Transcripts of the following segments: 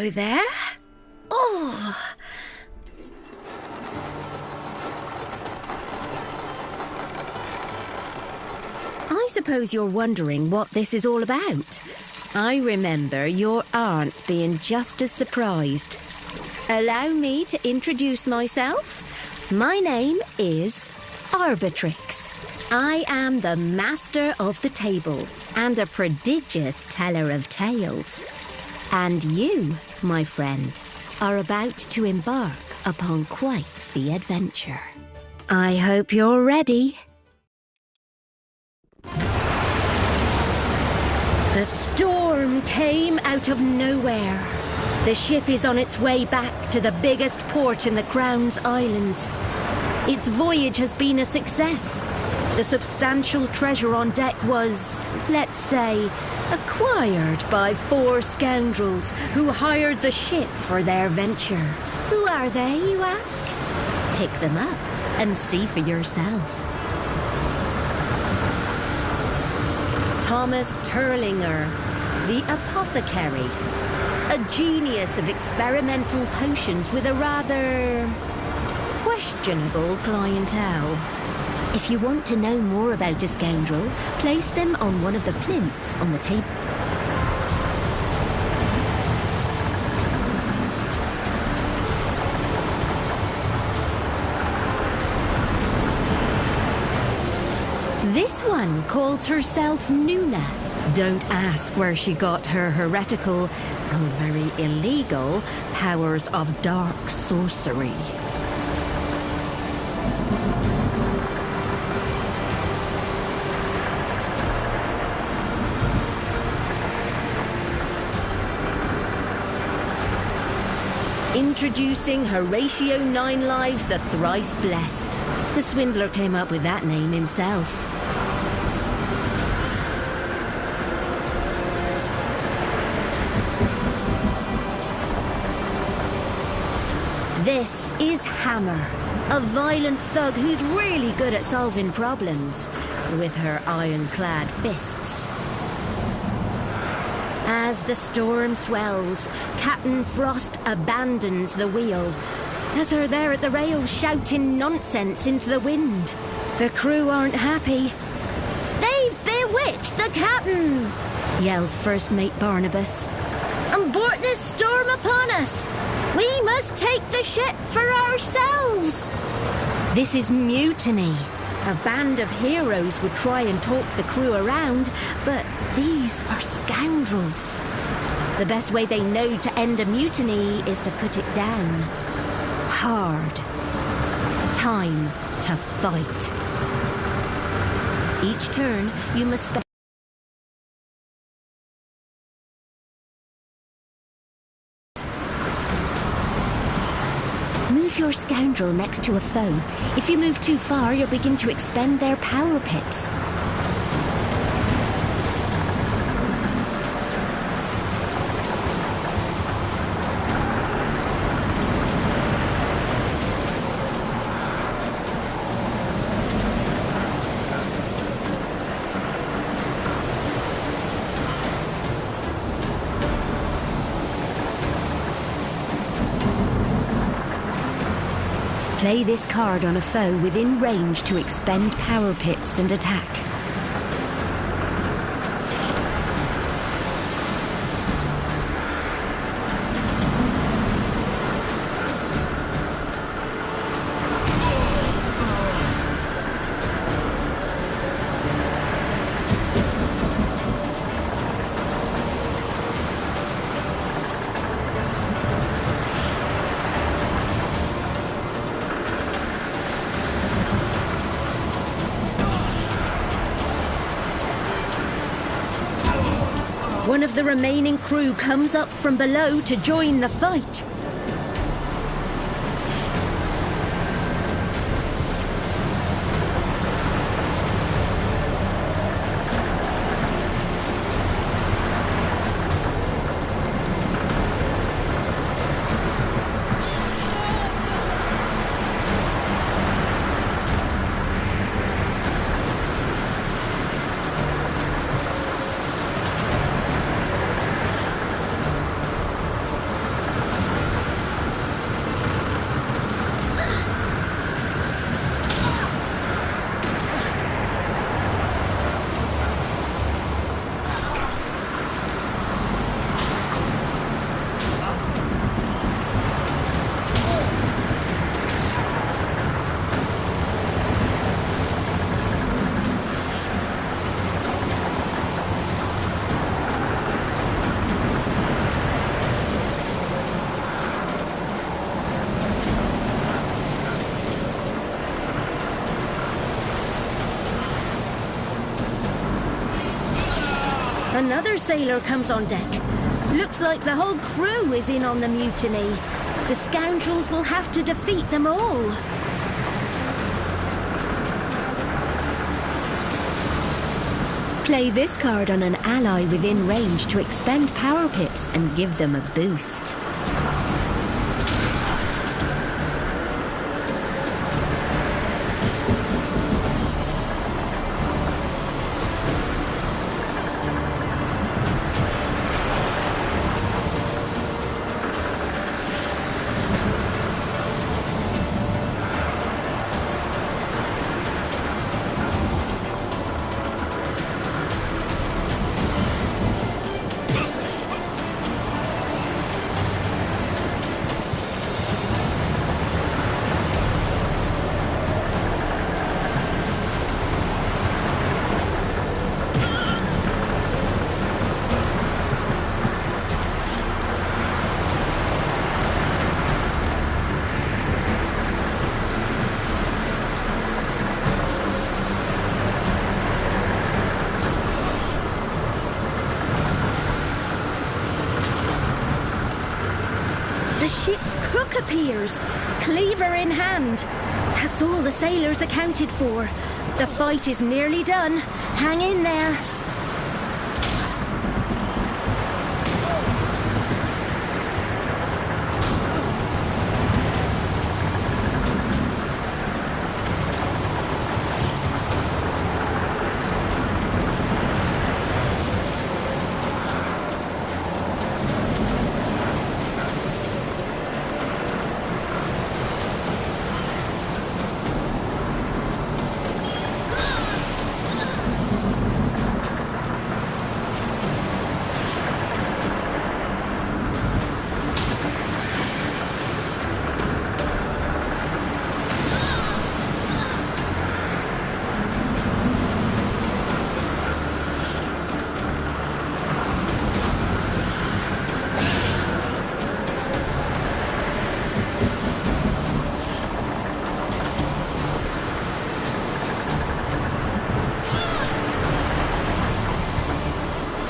Hello there. Oh. I suppose you're wondering what this is all about. I remember your aunt being just as surprised. Allow me to introduce myself. My name is Arbitrix. I am the master of the table and a prodigious teller of tales. And you, my friend, are about to embark upon quite the adventure. I hope you're ready. The storm came out of nowhere. The ship is on its way back to the biggest port in the Crown's Islands. Its voyage has been a success. The substantial treasure on deck was, let's say, acquired by 4 scoundrels who hired the ship for their venture. Who are they, you ask? Pick them up and see for yourself. Thomas Turlinger, the apothecary, a genius of experimental potions with a rather questionable clientele. If you want to know more about a scoundrel, place them on one of the plinths on the table. This one calls herself Nuna. Don't ask where she got her heretical, and very illegal, powers of dark sorcery. Introducing Horatio Ninelives the Thrice Blessed. The swindler came up with that name himself. This is Hammer, a violent thug who's really good at solving problems with her ironclad fists. As the storm swells, Captain Frost abandons the wheel. As her there at the rail shouting nonsense into the wind. The crew aren't happy. "They've bewitched the captain!" yells First Mate Barnabas. "And brought this storm upon us! We must take the ship for ourselves!" This is mutiny. A band of heroes would try and talk the crew around, but these are scoundrels. The best way they know to end a mutiny is to put it down. Hard. Time to fight. Each turn, you must spend. Move your scoundrel next to a foe. If you move too far, you'll begin to expend their power pips. Play this card on a foe within range to expend power pips and attack. One of the remaining crew comes up from below to join the fight. Another sailor comes on deck. Looks like the whole crew is in on the mutiny. The scoundrels will have to defeat them all. Play this card on an ally within range to expend power pips and give them a boost. The ship's cook appears, cleaver in hand. That's all the sailors accounted for. The fight is nearly done. Hang in there.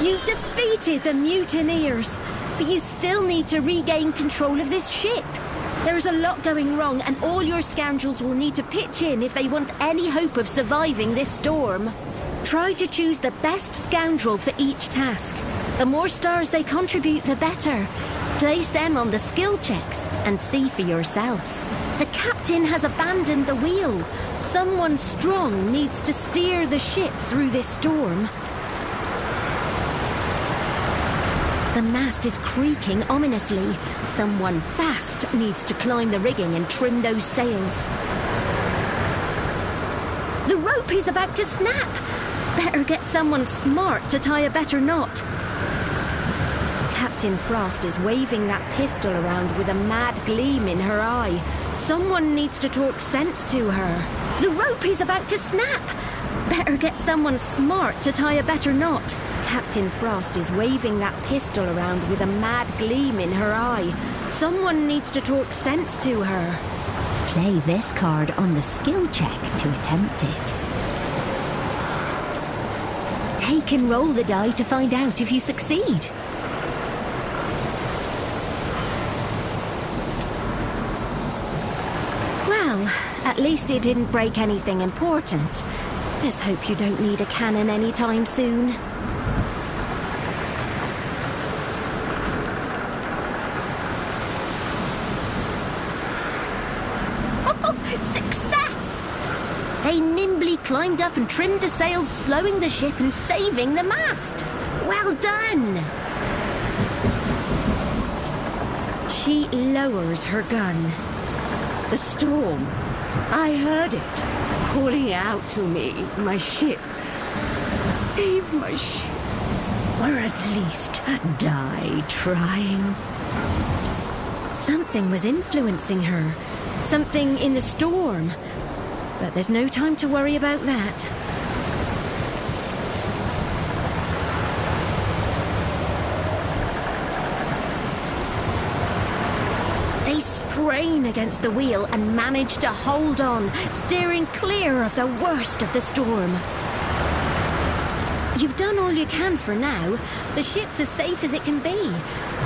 You've defeated the mutineers, but you still need to regain control of this ship. There's a lot going wrong, and all your scoundrels will need to pitch in if they want any hope of surviving this storm. Try to choose the best scoundrel for each task. The more stars they contribute, the better. Place them on the skill checks and see for yourself. The captain has abandoned the wheel. Someone strong needs to steer the ship through this storm. The mast is creaking ominously. Someone fast needs to climb the rigging and trim those sails. The rope is about to snap. Better get someone smart to tie a better knot. Captain Frost is waving that pistol around with a mad gleam in her eye. Someone needs to talk sense to her. The rope is about to snap. Better get someone smart to tie a better knot. Captain Frost is waving that pistol around with a mad gleam in her eye. Someone needs to talk sense to her. Play this card on the skill check to attempt it. Take and roll the die to find out if you succeed. Well, at least it didn't break anything important. Let's hope you don't need a cannon anytime soon. Success! They nimbly climbed up and trimmed the sails, slowing the ship and saving the mast. Well done! She lowers her gun. The storm. I heard it, calling out to me, my ship. Save my ship, or at least die trying. Something was influencing her. Something in the storm. But there's no time to worry about that. They strain against the wheel and manage to hold on, steering clear of the worst of the storm. You've done all you can for now. The ship's as safe as it can be.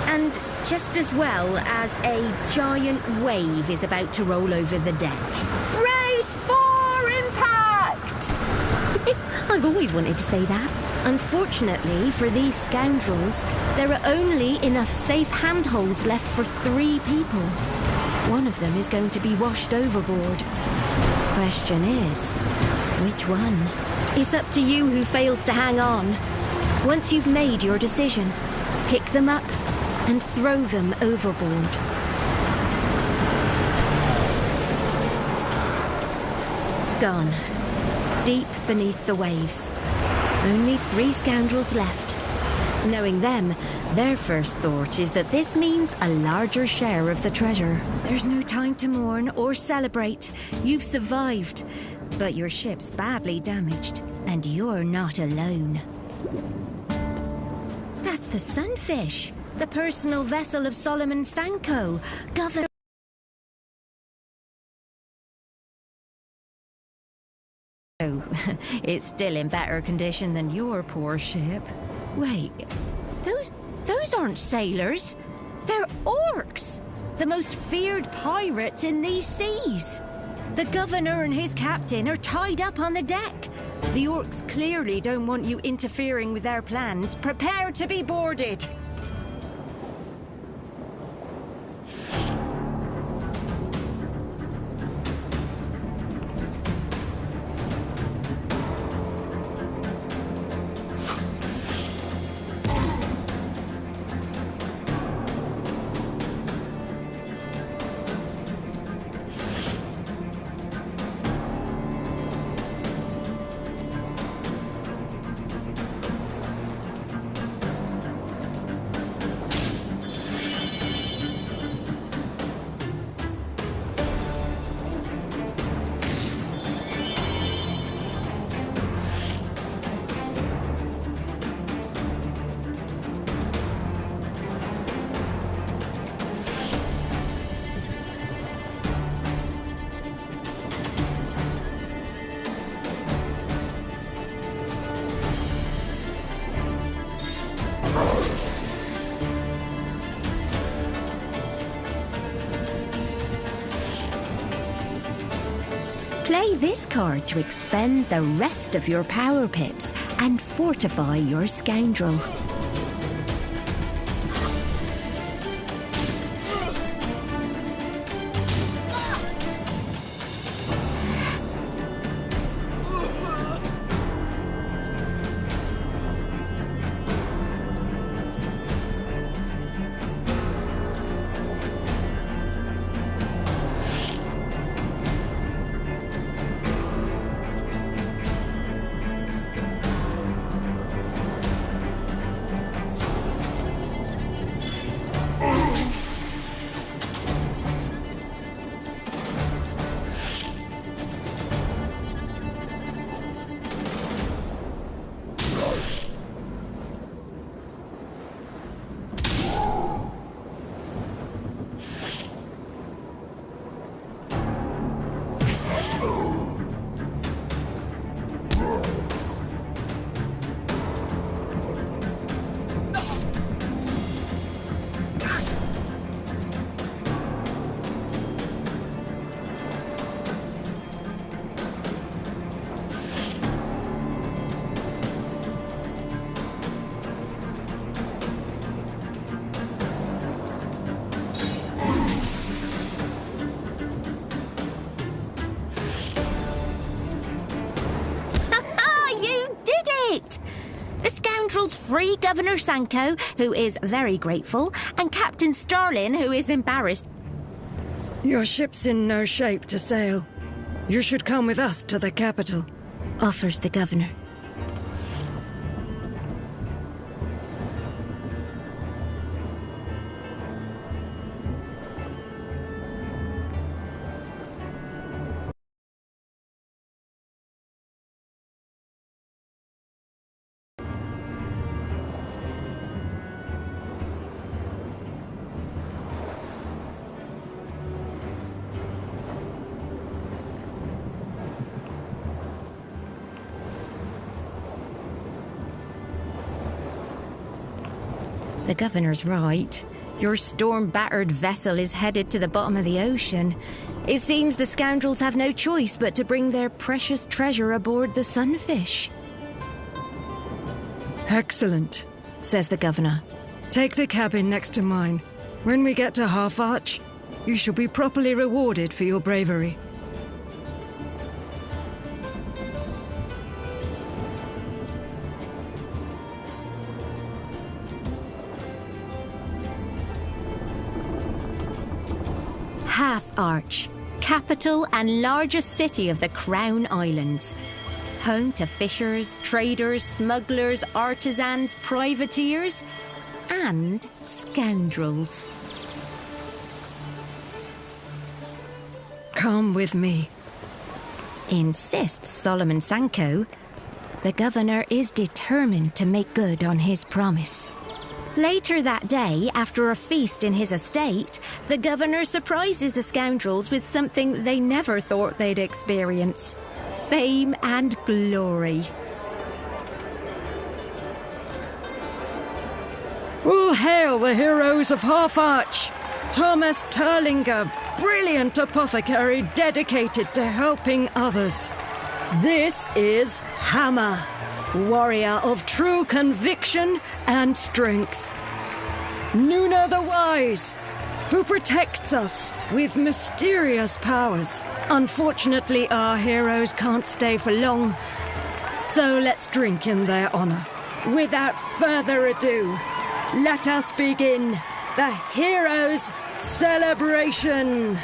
And just as well as a giant wave is about to roll over the deck. Brace for impact! I've always wanted to say that. Unfortunately for these scoundrels, there are only enough safe handholds left for 3 people. One of them is going to be washed overboard. Question is, which one? It's up to you who fails to hang on. Once you've made your decision, pick them up and throw them overboard. Gone. Deep beneath the waves. Only 3 scoundrels left. Knowing them, their first thought is that this means a larger share of the treasure. There's no time to mourn or celebrate. You've survived. But your ship's badly damaged, and you're not alone. That's the Sunfish, the personal vessel of Solomon Sanko, Governor... Oh, it's still in better condition than your poor ship. Wait, those aren't sailors. They're orcs, the most feared pirates in these seas. The governor and his captain are tied up on the deck. The orcs clearly don't want you interfering with their plans. Prepare to be boarded. Play this card to expend the rest of your power pips and fortify your scoundrel. Free Governor Sanko, who is very grateful, and Captain Starlin, who is embarrassed. Your ship's in no shape to sail. You should come with us to the capital, offers the governor. The governor's right. Your storm-battered vessel is headed to the bottom of the ocean. It seems the scoundrels have no choice but to bring their precious treasure aboard the Sunfish. Excellent, says the governor. Take the cabin next to mine. When we get to Half Arch, you shall be properly rewarded for your bravery. Half Arch, capital and largest city of the Crown Islands. Home to fishers, traders, smugglers, artisans, privateers, and scoundrels. Come with me, insists Solomon Sanko. The governor is determined to make good on his promise. Later that day, after a feast in his estate, the governor surprises the scoundrels with something they never thought they'd experience: fame and glory. All hail the heroes of Half Arch! Thomas Turlinger, brilliant apothecary dedicated to helping others. This is Hammer, warrior of true conviction and strength. Nuna the Wise, who protects us with mysterious powers. Unfortunately, our heroes can't stay for long, so let's drink in their honor. Without further ado, let us begin the Heroes' Celebration!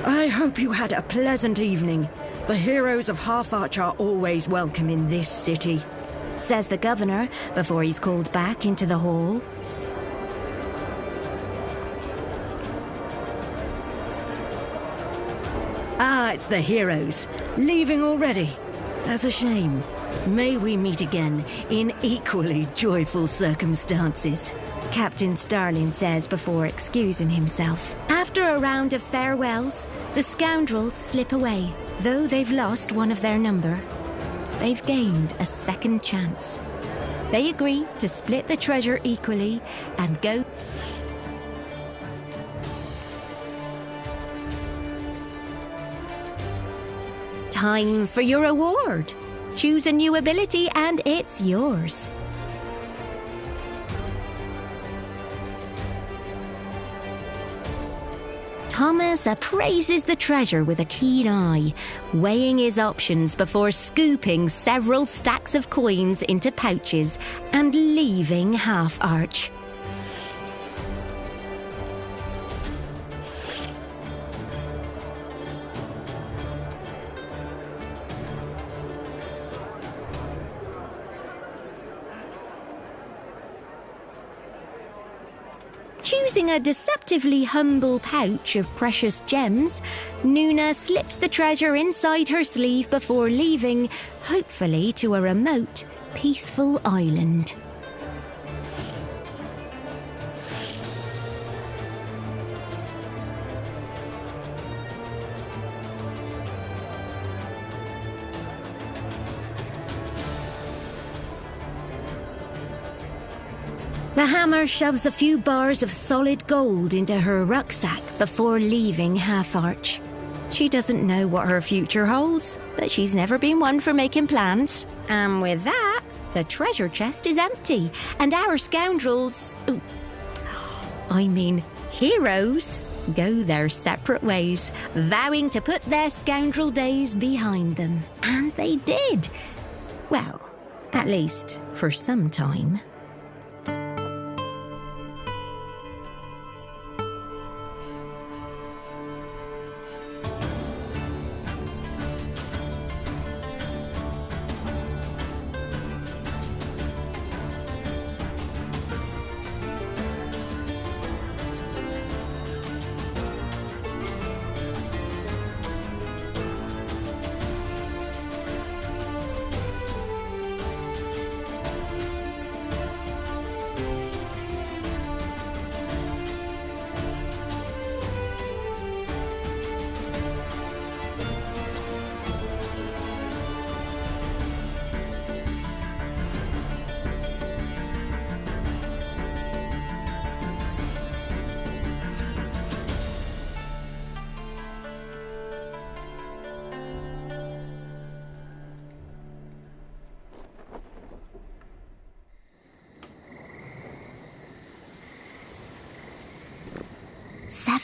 I hope you had a pleasant evening. The heroes of Half Arch are always welcome in this city, says the governor before he's called back into the hall. Ah, it's the heroes. Leaving already. That's a shame. May we meet again in equally joyful circumstances, Captain Starling says before excusing himself. After a round of farewells, the scoundrels slip away. Though they've lost one of their number, they've gained a second chance. They agree to split the treasure equally and go. Time for your award. Choose a new ability and it's yours. Thomas appraises the treasure with a keen eye, weighing his options before scooping several stacks of coins into pouches and leaving Half Arch. Choosing a deceptively humble pouch of precious gems, Nuna slips the treasure inside her sleeve before leaving, hopefully to a remote, peaceful island. The hammer shoves a few bars of solid gold into her rucksack before leaving Half Arch. She doesn't know what her future holds, but she's never been one for making plans. And with that, the treasure chest is empty, and our scoundrels... heroes go their separate ways, vowing to put their scoundrel days behind them. And they did. Well, at least for some time.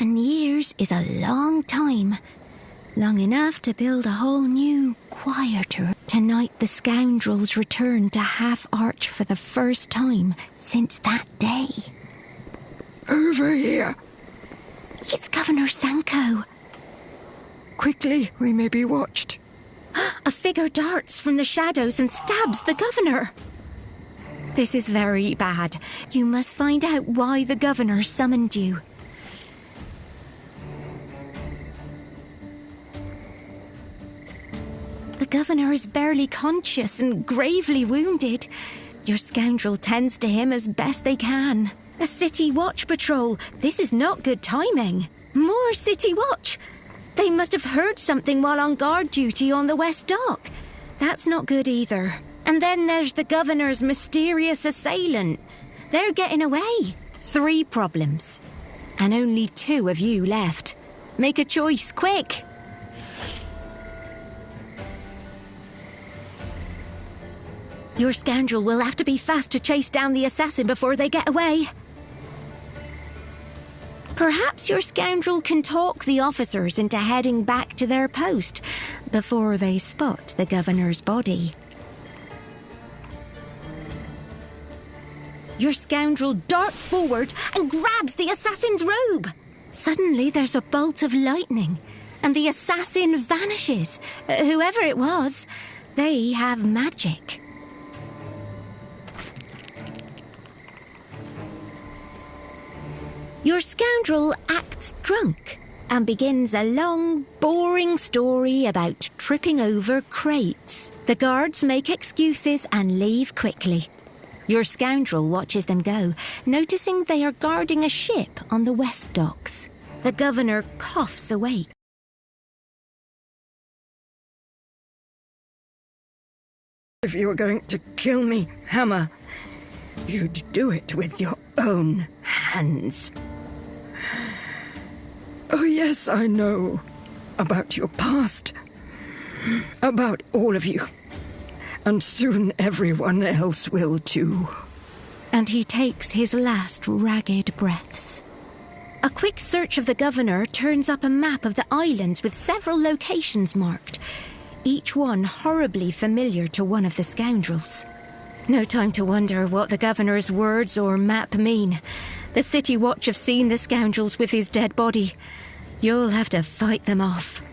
7 years is a long time. Long enough to build a whole new, quieter. Tonight the scoundrels return to Half Arch for the first time since that day. Over here. It's Governor Sanko. Quickly, we may be watched. A figure darts from the shadows and stabs the governor. This is very bad. You must find out why the governor summoned you. The governor is barely conscious and gravely wounded. Your scoundrel tends to him as best they can. A city watch patrol. This is not good timing. More city watch. They must have heard something while on guard duty on the West Dock. That's not good either. And then there's the governor's mysterious assailant. They're getting away. 3 problems. And only 2 of you left. Make a choice, quick. Your scoundrel will have to be fast to chase down the assassin before they get away. Perhaps your scoundrel can talk the officers into heading back to their post before they spot the governor's body. Your scoundrel darts forward and grabs the assassin's robe. Suddenly there's a bolt of lightning and the assassin vanishes. Whoever it was, they have magic. Your scoundrel acts drunk and begins a long, boring story about tripping over crates. The guards make excuses and leave quickly. Your scoundrel watches them go, noticing they are guarding a ship on the West Docks. The governor coughs awake. If you were going to kill me, Hammer, you'd do it with your own hands. Oh yes, I know about your past, about all of you, and soon everyone else will too. And he takes his last ragged breaths. A quick search of the governor turns up a map of the islands with several locations marked, each one horribly familiar to one of the scoundrels. No time to wonder what the governor's words or map mean. The City Watch have seen the scoundrels with his dead body. You'll have to fight them off.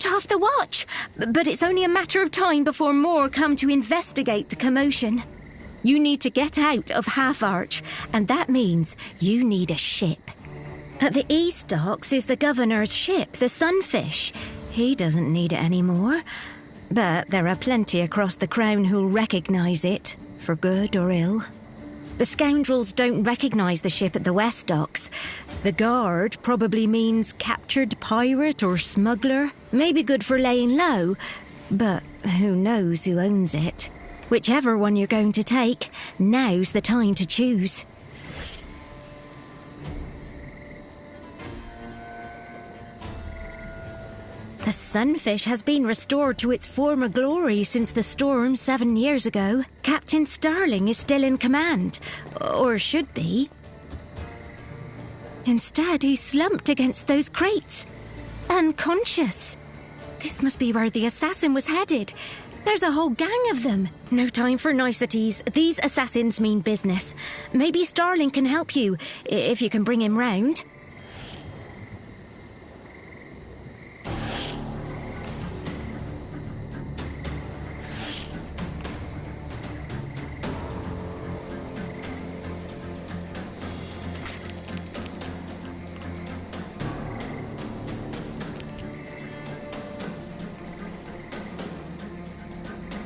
off the watch, but it's only a matter of time before more come to investigate the commotion. You need to get out of Half Arch, and that means you need a ship. At the east docks is the governor's ship, the Sunfish. He doesn't need it anymore, but there are plenty across the Crown who'll recognise it, for good or ill. The scoundrels don't recognise the ship at the west docks. The guard probably means captured pirate or smuggler. Maybe good for laying low, but who knows who owns it. Whichever one you're going to take, now's the time to choose. The Sunfish has been restored to its former glory since the storm 7 years ago. Captain Starling is still in command, or should be. Instead, he's slumped against those crates. Unconscious. This must be where the assassin was headed. There's a whole gang of them. No time for niceties. These assassins mean business. Maybe Starling can help you, if you can bring him round.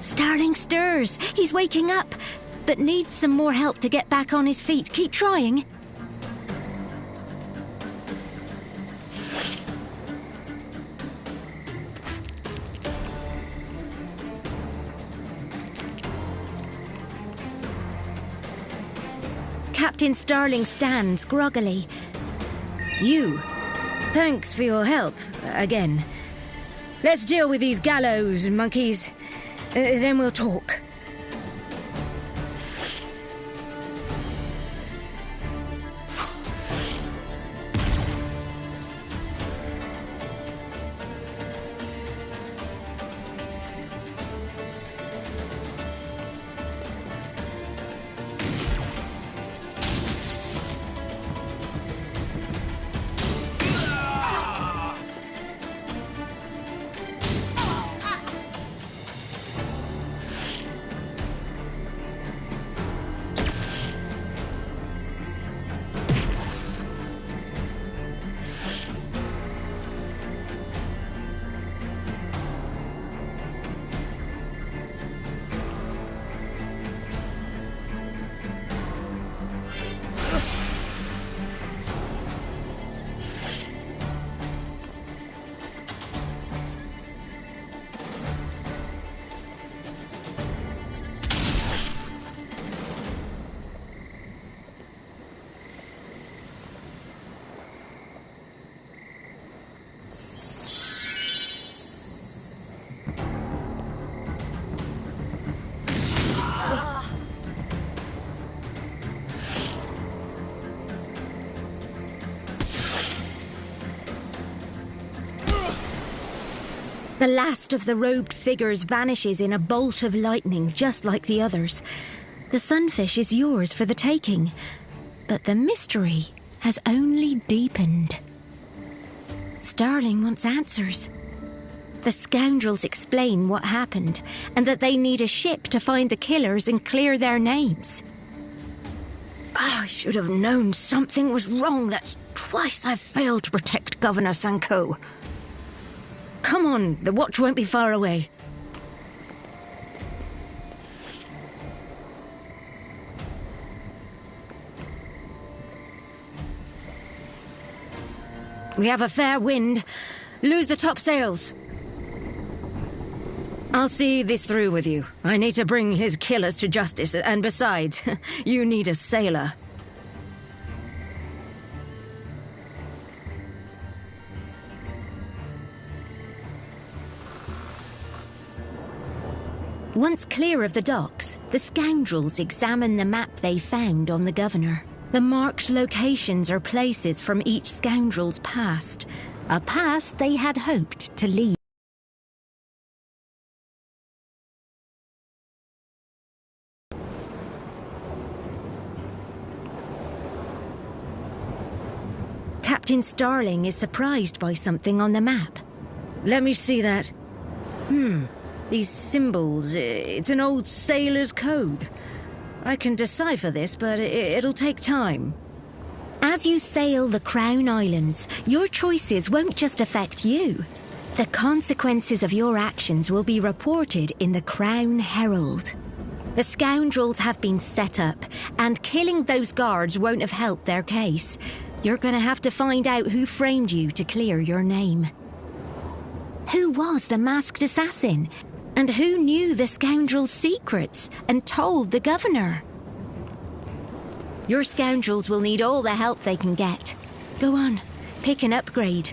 Starling stirs. He's waking up, but needs some more help to get back on his feet. Keep trying. Captain Starling stands groggily. You. Thanks for your help, again. Let's deal with these gallows monkeys. Then we'll talk. The last of the robed figures vanishes in a bolt of lightning, just like the others. The Sunfish is yours for the taking, but the mystery has only deepened. Starling wants answers. The scoundrels explain what happened, and that they need a ship to find the killers and clear their names. I should have known something was wrong. That's twice I've failed to protect Governor Sanko. Come on, the watch won't be far away. We have a fair wind. Lose the topsails. I'll see this through with you. I need to bring his killers to justice, and besides, you need a sailor. Once clear of the docks, the scoundrels examine the map they found on the Governor. The marked locations are places from each scoundrel's past, a past they had hoped to leave. Captain Starling is surprised by something on the map. Let me see that. These symbols, it's an old sailor's code. I can decipher this, but it'll take time. As you sail the Crown Islands, your choices won't just affect you. The consequences of your actions will be reported in the Crown Herald. The scoundrels have been set up, and killing those guards won't have helped their case. You're going to have to find out who framed you to clear your name. Who was the masked assassin? And who knew the scoundrel's secrets and told the governor? Your scoundrels will need all the help they can get. Go on, pick an upgrade.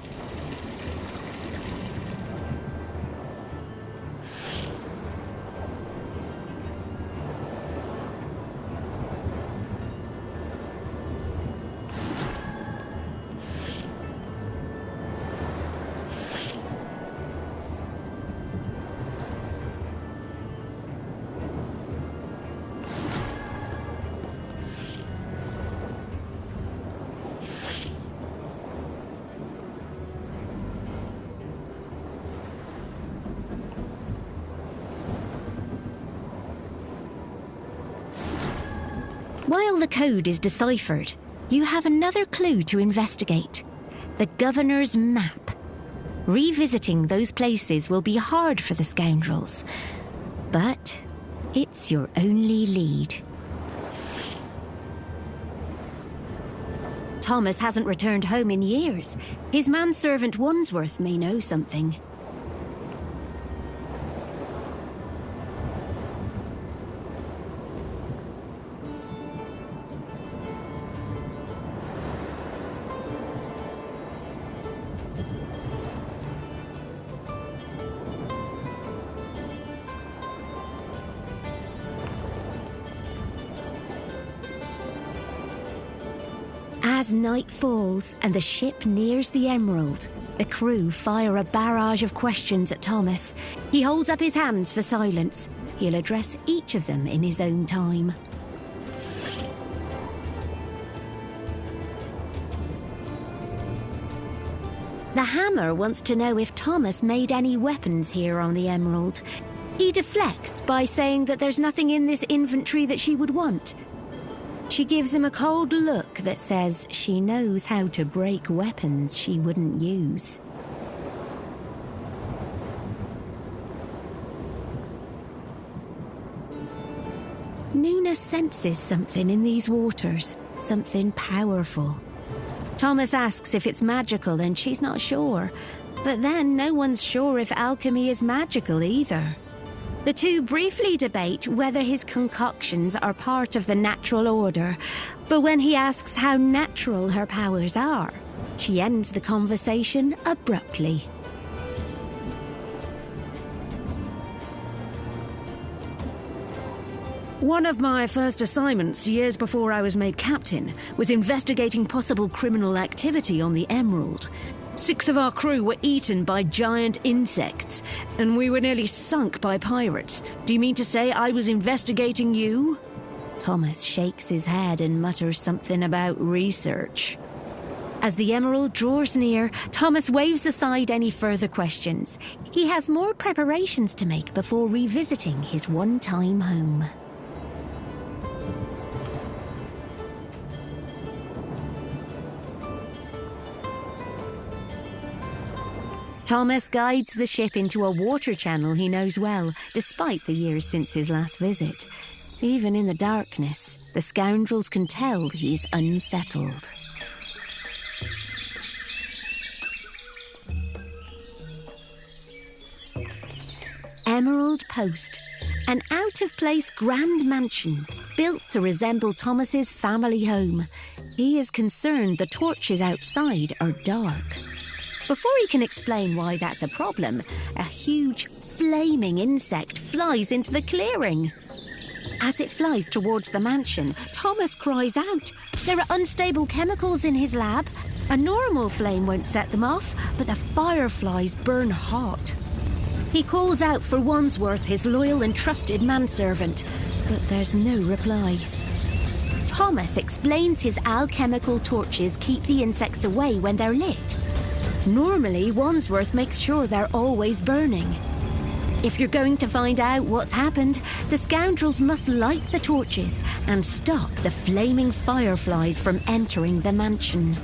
While the code is deciphered, you have another clue to investigate. The governor's map. Revisiting those places will be hard for the scoundrels, but it's your only lead. Thomas hasn't returned home in years. His manservant Wandsworth may know something. As night falls and the ship nears the Emerald, the crew fire a barrage of questions at Thomas. He holds up his hands for silence. He'll address each of them in his own time. The Hammer wants to know if Thomas made any weapons here on the Emerald. He deflects by saying that there's nothing in this inventory that she would want. She gives him a cold look that says she knows how to break weapons she wouldn't use. Nuna senses something in these waters, something powerful. Thomas asks if it's magical and she's not sure, but then no one's sure if alchemy is magical either. The two briefly debate whether his concoctions are part of the natural order, but when he asks how natural her powers are, she ends the conversation abruptly. One of my first assignments, years before I was made captain, was investigating possible criminal activity on the Emerald. 6 of our crew were eaten by giant insects, and we were nearly sunk by pirates. Do you mean to say I was investigating you? Thomas shakes his head and mutters something about research. As the Emerald draws near, Thomas waves aside any further questions. He has more preparations to make before revisiting his one-time home. Thomas guides the ship into a water channel he knows well, despite the years since his last visit. Even in the darkness, the scoundrels can tell he's unsettled. Emerald Post, an out-of-place grand mansion built to resemble Thomas's family home. He is concerned the torches outside are dark. Before he can explain why that's a problem, a huge, flaming insect flies into the clearing. As it flies towards the mansion, Thomas cries out. There are unstable chemicals in his lab. A normal flame won't set them off, but the fireflies burn hot. He calls out for Wandsworth, his loyal and trusted manservant, but there's no reply. Thomas explains his alchemical torches keep the insects away when they're lit. Normally, Wandsworth makes sure they're always burning. If you're going to find out what's happened, the scoundrels must light the torches and stop the flaming fireflies from entering the mansion.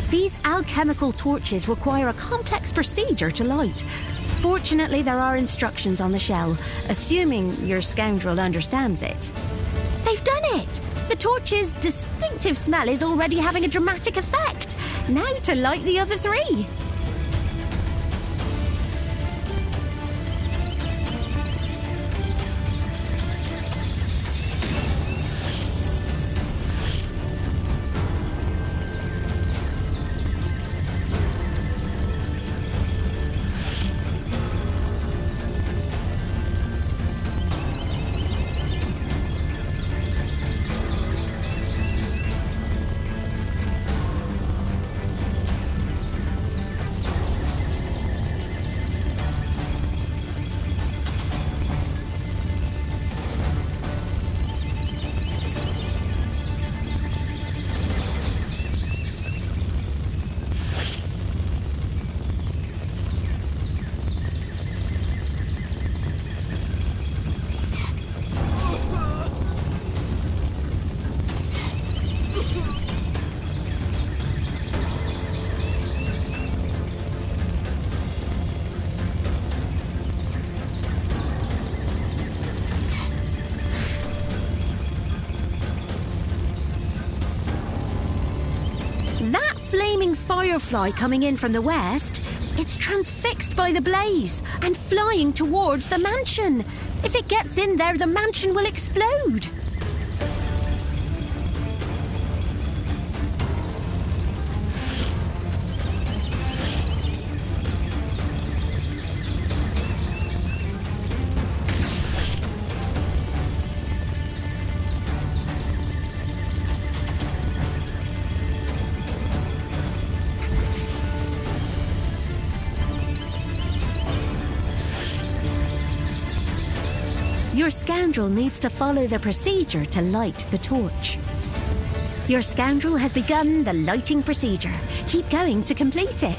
These alchemical torches require a complex procedure to light. Fortunately, there are instructions on the shell, assuming your scoundrel understands it. They've done it! The torch's distinctive smell is already having a dramatic effect. Now to light the other three. Flaming firefly coming in from the west, it's transfixed by the blaze and flying towards the mansion. If it gets in there, the mansion will explode. Your scoundrel needs to follow the procedure to light the torch. Your scoundrel has begun the lighting procedure. Keep going to complete it.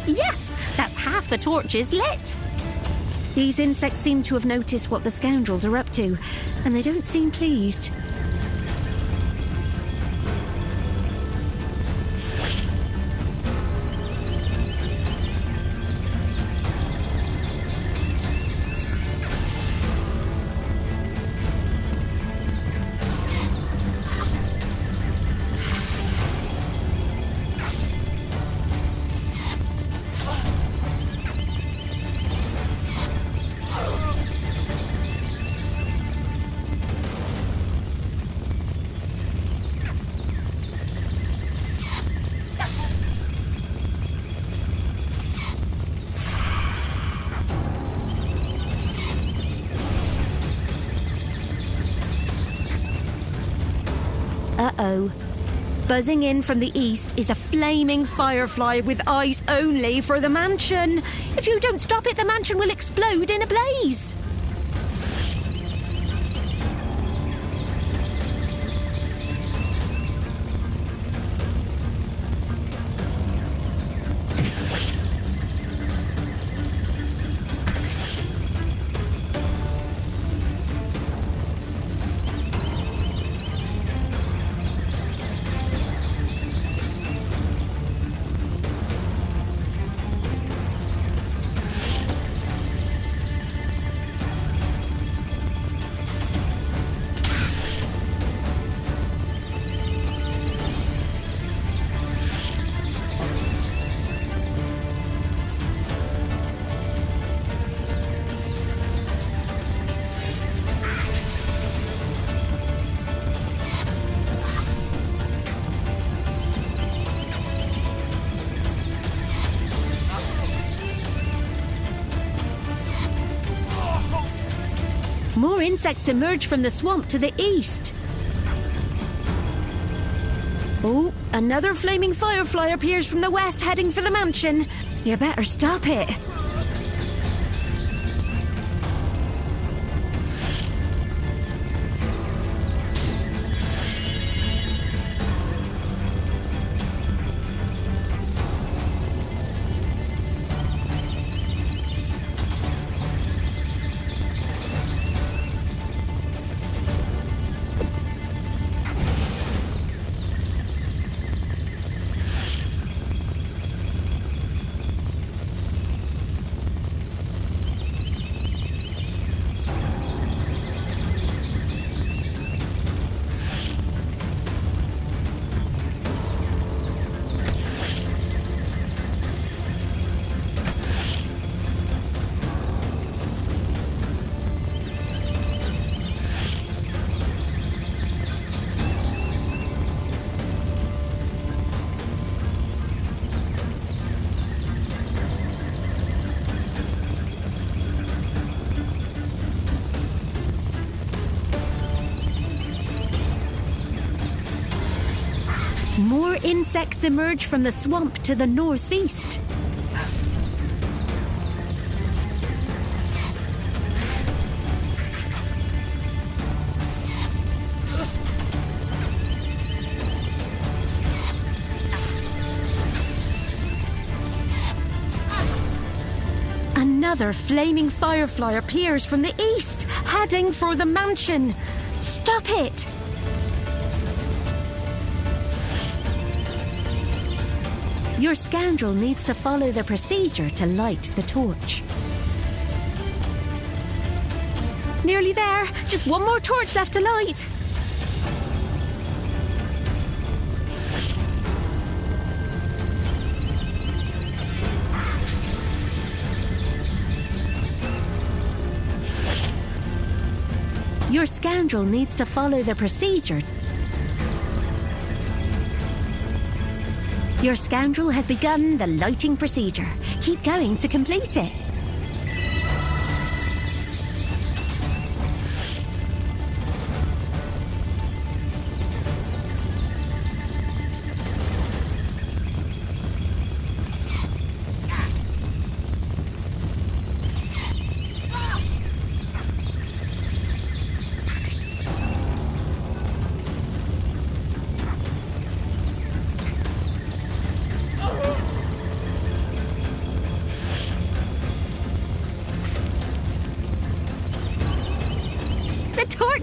Yes! That's half the torches lit! These insects seem to have noticed what the scoundrels are up to, and they don't seem pleased. Uh-oh. Buzzing in from the east is a flaming firefly with eyes only for the mansion. If you don't stop it, the mansion will explode in a blaze. insects emerge from the swamp to the east. Oh, another flaming firefly appears from the west, heading for the mansion. You better stop it. More insects emerge from the swamp to the northeast. Another flaming firefly appears from the east, heading for the mansion. Stop it! Your scoundrel needs to follow the procedure to light the torch. Nearly there. Just one more torch left to light. Your scoundrel needs to follow the procedure. Your scoundrel has begun the lighting procedure. Keep going to complete it.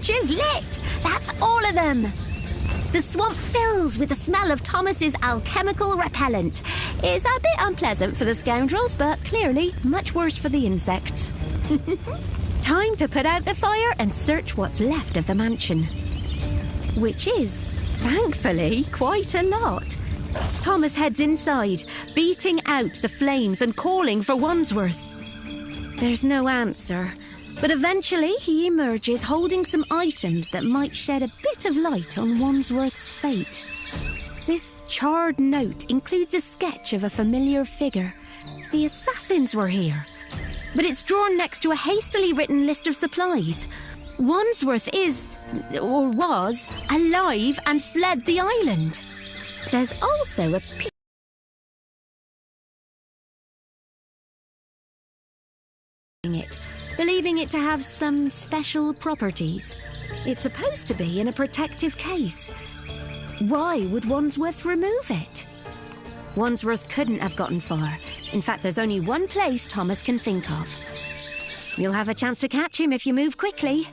Is lit! That's all of them! The swamp fills with the smell of Thomas's alchemical repellent. It's a bit unpleasant for the scoundrels, but clearly much worse for the insects. Time to put out the fire and search what's left of the mansion. Which is, thankfully, quite a lot. Thomas heads inside, beating out the flames and calling for Wandsworth. There's no answer. But eventually he emerges holding some items that might shed a bit of light on Wandsworth's fate. This charred note includes a sketch of a familiar figure. The assassins were here. But it's drawn next to a hastily written list of supplies. Wandsworth is, or was, alive and fled the island. There's also a it, believing it to have some special properties. It's supposed to be in a protective case. Why would Wandsworth remove it? Wandsworth couldn't have gotten far. In fact, there's only one place Thomas can think of. You'll have a chance to catch him if you move quickly.